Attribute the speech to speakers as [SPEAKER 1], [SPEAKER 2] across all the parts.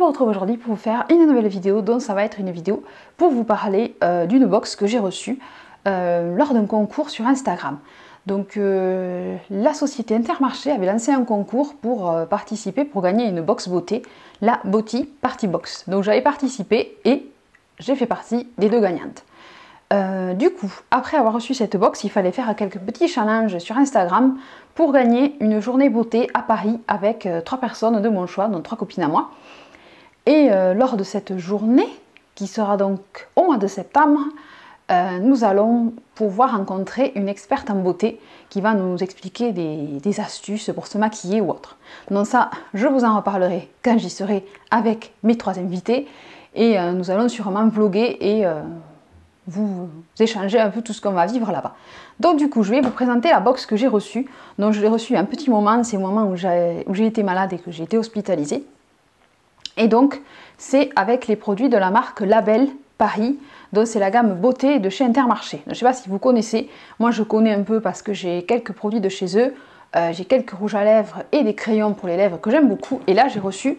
[SPEAKER 1] vous retrouve aujourd'hui pour vous faire une nouvelle vidéo, donc ça va être une vidéo pour vous parler d'une box que j'ai reçue lors d'un concours sur Instagram. Donc la société Intermarché avait lancé un concours pour participer, pour gagner une box beauté, la Beauty Party Box. Donc j'avais participé et j'ai fait partie des deux gagnantes. Du coup, après avoir reçu cette box, il fallait faire quelques petits challenges sur Instagram pour gagner une journée beauté à Paris avec 3 personnes de mon choix, donc 3 copines à moi. Et lors de cette journée, qui sera donc au mois de septembre, nous allons pouvoir rencontrer une experte en beauté qui va nous expliquer des astuces pour se maquiller ou autre. Donc ça, je vous en reparlerai quand j'y serai avec mes 3 invités et nous allons sûrement vlogger et vous échanger un peu tout ce qu'on va vivre là-bas. Donc du coup, je vais vous présenter la box que j'ai reçue. Donc je l'ai reçue un petit moment, c'est au moment où j'ai été malade et que j'ai été hospitalisée. Et donc, c'est avec les produits de la marque Label Paris. Donc c'est la gamme beauté de chez Intermarché. Je ne sais pas si vous connaissez, moi je connais un peu parce que j'ai quelques produits de chez eux. J'ai quelques rouges à lèvres et des crayons pour les lèvres que j'aime beaucoup. Et là, j'ai reçu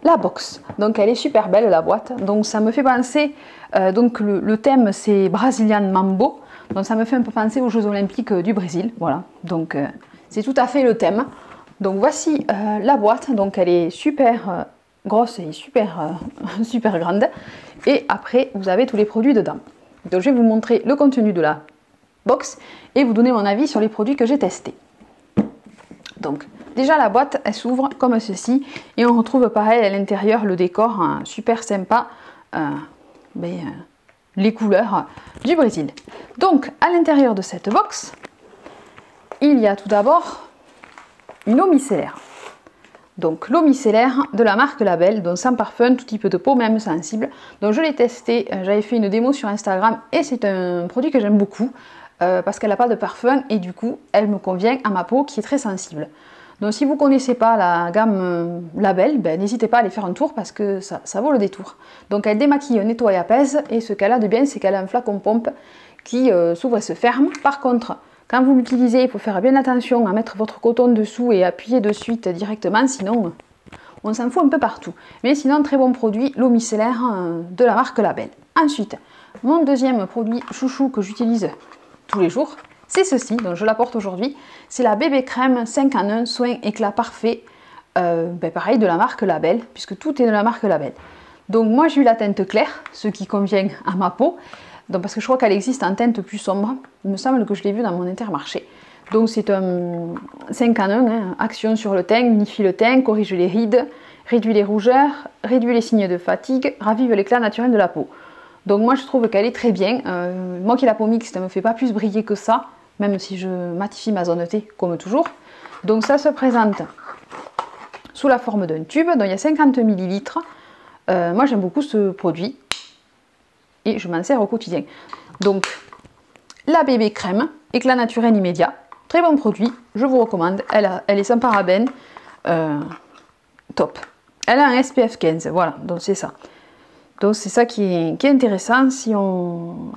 [SPEAKER 1] la box. Donc elle est super belle la boîte. Donc ça me fait penser, donc le thème c'est Brazilian Mambo. Donc ça me fait un peu penser aux Jeux Olympiques du Brésil. Voilà, donc c'est tout à fait le thème. Donc voici la boîte. Donc elle est super grosse et super, super grande. Et après vous avez tous les produits dedans. Donc je vais vous montrer le contenu de la box et vous donner mon avis sur les produits que j'ai testés. Donc déjà la boîte elle s'ouvre comme ceci et on retrouve pareil à l'intérieur le décor super sympa, les couleurs du Brésil. Donc à l'intérieur de cette box il y a tout d'abord une eau micellaire. Donc l'eau micellaire de la marque Label, donc sans parfum, tout type de peau, même sensible. Donc je l'ai testé, j'avais fait une démo sur Instagram et c'est un produit que j'aime beaucoup parce qu'elle n'a pas de parfum et du coup elle me convient à ma peau qui est très sensible. Donc si vous ne connaissez pas la gamme Label, n'hésitez pas à aller faire un tour parce que ça vaut le détour. Donc elle démaquille, nettoie et apaise et ce qu'elle a de bien c'est qu'elle a un flacon pompe qui s'ouvre et se ferme. Par contre, quand vous l'utilisez, il faut faire bien attention à mettre votre coton dessous et appuyer de suite directement, sinon on s'en fout un peu partout. Mais sinon, très bon produit, l'eau micellaire de la marque Label. Ensuite, mon deuxième produit chouchou que j'utilise tous les jours, c'est ceci, donc je l'apporte aujourd'hui. C'est la bébé crème 5 en 1 soin éclat parfait, pareil de la marque Label, puisque tout est de la marque Label. Donc moi j'ai eu la teinte claire, ce qui convient à ma peau. Donc, parce que je crois qu'elle existe en teinte plus sombre. Il me semble que je l'ai vu dans mon Intermarché. Donc c'est un 5 en 1, hein, action sur le teint, unifie le teint, corrige les rides, réduit les rougeurs, réduit les signes de fatigue, ravive l'éclat naturel de la peau. Donc moi je trouve qu'elle est très bien. Moi qui ai la peau mixte, elle ne me fait pas plus briller que ça, même si je matifie ma zone T comme toujours. Donc ça se présente sous la forme d'un tube, donc il y a 50 ml. Moi j'aime beaucoup ce produit. Et je m'en sers au quotidien. Donc, la bébé crème, éclat naturel immédiat. Très bon produit, je vous recommande. Elle est sans parabènes. Top. Elle a un SPF 15, voilà, donc c'est ça. Donc c'est ça qui est intéressant si on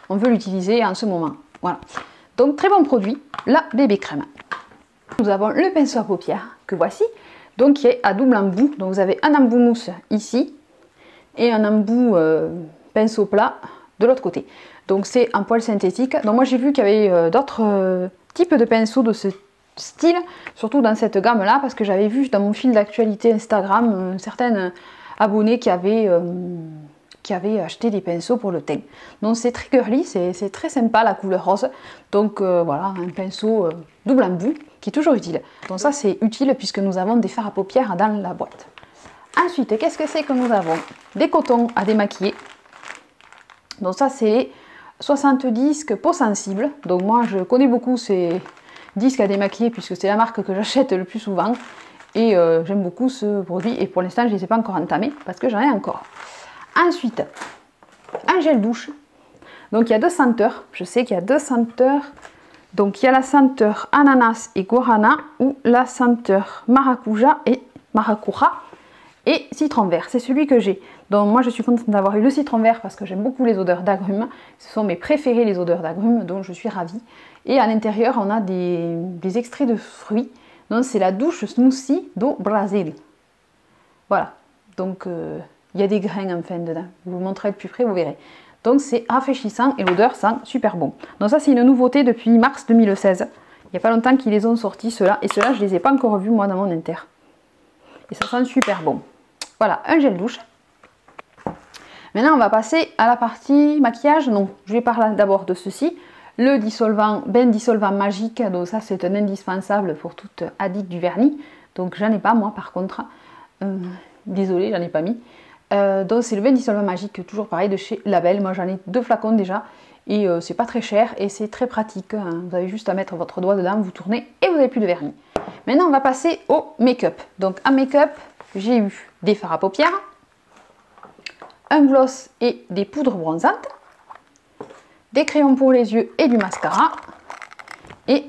[SPEAKER 1] veut l'utiliser en ce moment. Voilà. Donc très bon produit, la bébé crème. Nous avons le pinceau à paupières que voici. Donc qui est à double embout. Donc vous avez un embout mousse ici et un embout pinceau plat de l'autre côté. Donc c'est un poil synthétique. Donc moi j'ai vu qu'il y avait d'autres types de pinceaux de ce style, surtout dans cette gamme là, parce que j'avais vu dans mon fil d'actualité Instagram certaines abonnées qui avaient acheté des pinceaux pour le teint. Donc c'est très girly, c'est très sympa la couleur rose. Donc voilà, un pinceau double embout qui est toujours utile. Donc ça c'est utile puisque nous avons des fards à paupières dans la boîte. Ensuite, qu'est-ce que c'est que nous avons? Des cotons à démaquiller. Donc ça c'est 60 disques peau sensible. Donc moi je connais beaucoup ces disques à démaquiller puisque c'est la marque que j'achète le plus souvent. Et j'aime beaucoup ce produit et pour l'instant je ne les ai pas encore entamés parce que j'en ai encore. Ensuite, un gel douche. Donc il y a 2 senteurs. Je sais qu'il y a 2 senteurs. Donc il y a la senteur ananas et guarana ou la senteur maracuja et maracuja et citron vert. C'est celui que j'ai. Donc moi je suis contente d'avoir eu le citron vert parce que j'aime beaucoup les odeurs d'agrumes. Ce sont mes préférées les odeurs d'agrumes, donc je suis ravie. Et à l'intérieur on a des extraits de fruits. Donc c'est la douche smoothie do Brasil. Voilà. Donc il y a des grains enfin dedans. Je vous montrerai de plus près, vous verrez. Donc c'est rafraîchissant et l'odeur sent super bon. Donc ça c'est une nouveauté depuis mars 2016. Il n'y a pas longtemps qu'ils les ont sortis ceux-là. Et ceux-là je ne les ai pas encore vus moi dans mon inter. Et ça sent super bon. Voilà, un gel douche. Maintenant on va passer à la partie maquillage. Non, je vais parler d'abord de ceci. Le dissolvant, bain dissolvant magique. Donc ça c'est un indispensable pour toute addict du vernis. Donc j'en ai pas moi par contre. Désolée, j'en ai pas mis. Donc c'est le bain dissolvant magique, toujours pareil de chez Label. Moi j'en ai 2 flacons déjà et c'est pas très cher et c'est très pratique. Hein. Vous avez juste à mettre votre doigt dedans, vous tournez et vous n'avez plus de vernis. Maintenant on va passer au make-up. Donc en make-up, j'ai eu des fards à paupières, un gloss et des poudres bronzantes, des crayons pour les yeux et du mascara et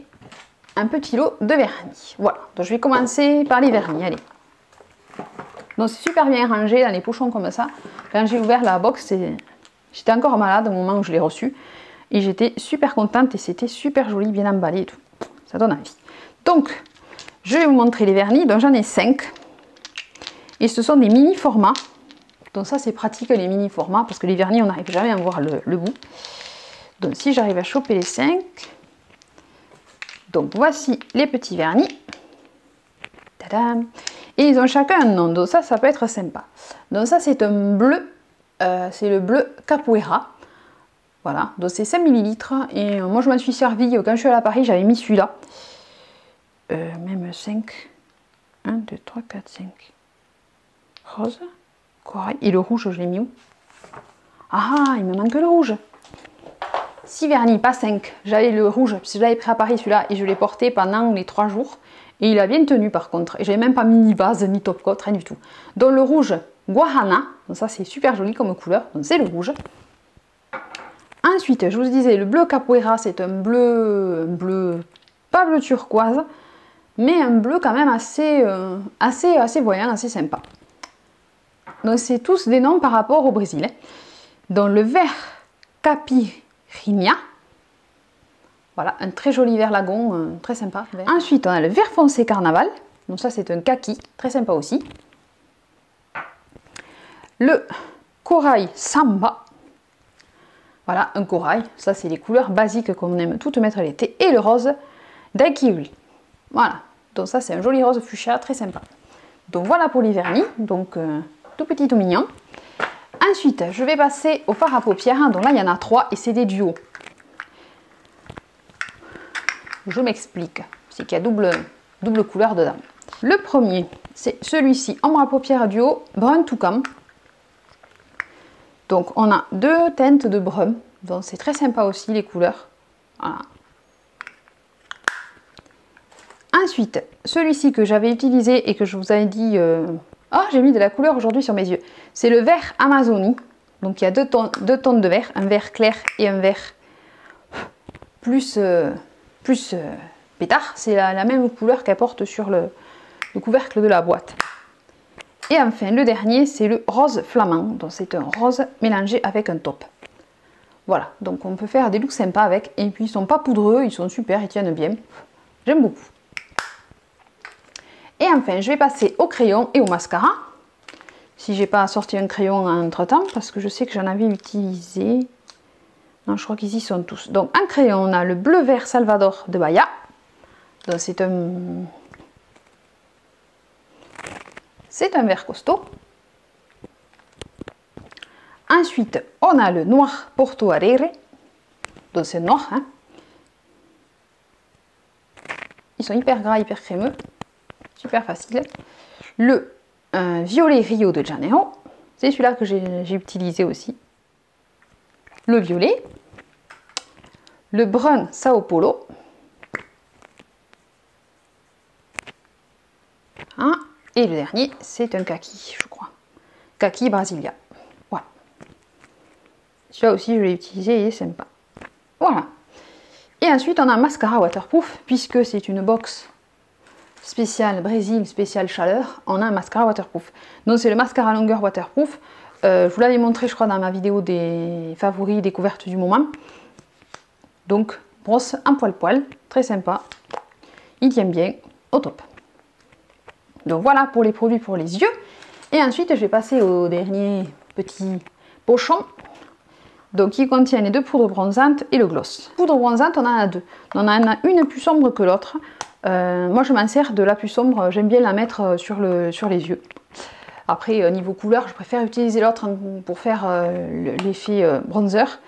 [SPEAKER 1] un petit lot de vernis. Voilà, donc je vais commencer par les vernis, allez. Donc c'est super bien rangé dans les pochons comme ça. Quand j'ai ouvert la box, j'étais encore malade au moment où je l'ai reçu. Et j'étais super contente et c'était super joli, bien emballé et tout. Ça donne envie. Donc, je vais vous montrer les vernis. Donc j'en ai 5. Et ce sont des mini formats. Donc ça c'est pratique les mini formats parce que les vernis on n'arrive jamais à en voir le bout. Donc si j'arrive à choper les 5. Donc voici les petits vernis. Tadam! Et ils ont chacun un nom, donc ça peut être sympa. Donc ça c'est un bleu, c'est le bleu Capoeira. Voilà, donc c'est 5 ml. Et moi je m'en suis servi, quand je suis allée à Paris, j'avais mis celui-là. Même 5. 1, 2, 3, 4, 5. Rose, corail. Et le rouge, je l'ai mis où? Ah, il me manque le rouge. 6 vernis, pas 5. J'avais le rouge, parce que je l'avais pris à Paris celui-là, et je l'ai porté pendant les 3 jours. Et il a bien tenu par contre. Et j'avais même pas mis ni base, ni top coat, rien du tout. Donc le rouge Guarana. Donc ça c'est super joli comme couleur. Donc c'est le rouge. Ensuite, je vous disais, le bleu Capoeira, c'est un bleu, pas bleu turquoise, mais un bleu quand même assez voyant, assez sympa. Donc c'est tous des noms par rapport au Brésil. Hein. Donc le vert Capirinha. Voilà, un très joli vert lagon, très sympa. Vert. Ensuite, on a le vert foncé carnaval. Donc ça, c'est un kaki, très sympa aussi. Le corail samba. Voilà, un corail. Ça, c'est les couleurs basiques qu'on aime toutes mettre l'été. Et le rose d'Akiwi. Voilà, donc ça, c'est un joli rose fuchsia, très sympa. Donc voilà pour les vernis. Donc tout petit, tout mignon. Ensuite, je vais passer au fard à paupières. Donc là, il y en a 3 et c'est des duos. Je m'explique, c'est qu'il y a double couleur dedans. Le premier, c'est celui-ci, ombre à paupières duo, brun toucan. Donc on a 2 teintes de brun, donc c'est très sympa aussi les couleurs. Voilà. Ensuite, celui-ci que j'avais utilisé et que je vous avais dit... Oh, j'ai mis de la couleur aujourd'hui sur mes yeux. C'est le vert Amazonie. Donc il y a deux tons de vert, un vert clair et un vert plus pétard. C'est la même couleur qu'elle porte sur le couvercle de la boîte. Et enfin, le dernier, c'est le rose flamand. Donc c'est un rose mélangé avec un taupe. Voilà, donc on peut faire des looks sympas avec. Et puis ils sont pas poudreux, ils sont super, ils tiennent bien. J'aime beaucoup. Et enfin, je vais passer au crayon et au mascara. Si j'ai pas sorti un crayon entre temps, parce que je sais que j'en avais utilisé. Non, je crois qu'ils y sont tous. Donc en crayon, on a le bleu vert Salvador de Bahia. Donc c'est un vert costaud. Ensuite, on a le noir Porto Alegre. Donc c'est noir. Hein. Ils sont hyper gras, hyper crémeux. Super facile. Le violet Rio de Janeiro. C'est celui-là que j'ai utilisé aussi. Le violet. Le brun Sao Paulo. Hein, et le dernier, c'est un kaki, je crois. Kaki Brasilia. Voilà. Celui-là aussi, je l'ai utilisé et il est sympa. Voilà. Et ensuite, on a un mascara waterproof, puisque c'est une box spéciale Brésil, spéciale chaleur. On a un mascara waterproof. Donc, c'est le mascara longueur waterproof. Je vous l'avais montré, je crois, dans ma vidéo des favoris découvertes du moment. Donc, brosse en poil-poil, très sympa. Il tient bien, au top. Donc voilà pour les produits pour les yeux. Et ensuite, je vais passer au dernier petit pochon. Donc, qui contient les deux poudres bronzantes et le gloss. Poudre bronzante, on en a deux. On en a une plus sombre que l'autre. Moi, je m'en sers de la plus sombre. J'aime bien la mettre sur les yeux. Après, niveau couleur, je préfère utiliser l'autre pour faire l'effet bronzer.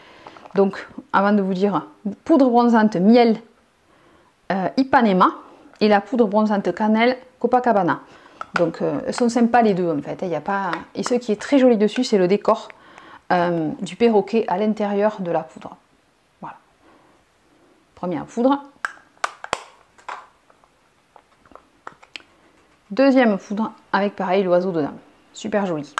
[SPEAKER 1] Donc, avant de vous dire, poudre bronzante miel Ipanema et la poudre bronzante cannelle Copacabana. Donc, elles sont sympas les deux en fait. Y a pas... Et ce qui est très joli dessus, c'est le décor du perroquet à l'intérieur de la poudre. Voilà. Première poudre. Deuxième poudre avec pareil l'oiseau dedans. Super joli.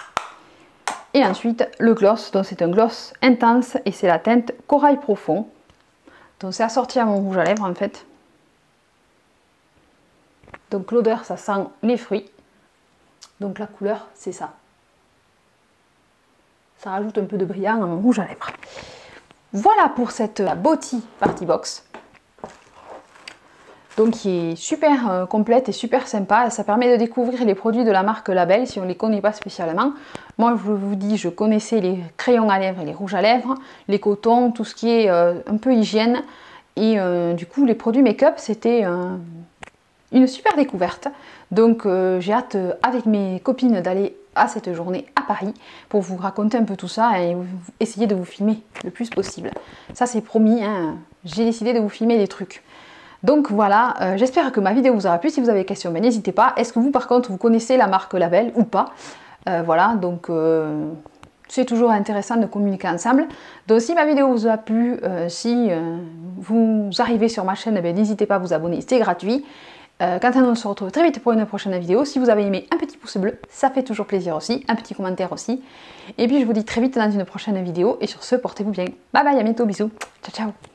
[SPEAKER 1] Et ensuite le gloss. Donc c'est un gloss intense et c'est la teinte corail profond. Donc c'est assorti à mon rouge à lèvres en fait. Donc l'odeur, ça sent les fruits. Donc la couleur, c'est ça. Ça rajoute un peu de brillant à mon rouge à lèvres. Voilà pour cette Beauty Party Box. Donc qui est super complète et super sympa. Ça permet de découvrir les produits de la marque Label si on ne les connaît pas spécialement. Moi je vous dis, je connaissais les crayons à lèvres et les rouges à lèvres, les cotons, tout ce qui est un peu hygiène. Et du coup les produits make-up c'était une super découverte. Donc j'ai hâte avec mes copines d'aller à cette journée à Paris pour vous raconter un peu tout ça et essayer de vous filmer le plus possible. Ça c'est promis, hein. J'ai décidé de vous filmer des trucs. Donc voilà, j'espère que ma vidéo vous aura plu. Si vous avez des questions, ben, n'hésitez pas. Est-ce que vous par contre vous connaissez la marque Label ou pas? Voilà, donc c'est toujours intéressant de communiquer ensemble. Donc si ma vidéo vous a plu, si vous arrivez sur ma chaîne, ben, n'hésitez pas à vous abonner, c'est gratuit. Quant à nous, on se retrouve très vite pour une prochaine vidéo. Si vous avez aimé, un petit pouce bleu, ça fait toujours plaisir aussi. Un petit commentaire aussi. Et puis je vous dis très vite dans une prochaine vidéo. Et sur ce, portez-vous bien. Bye bye, à bientôt, bisous. Ciao, ciao.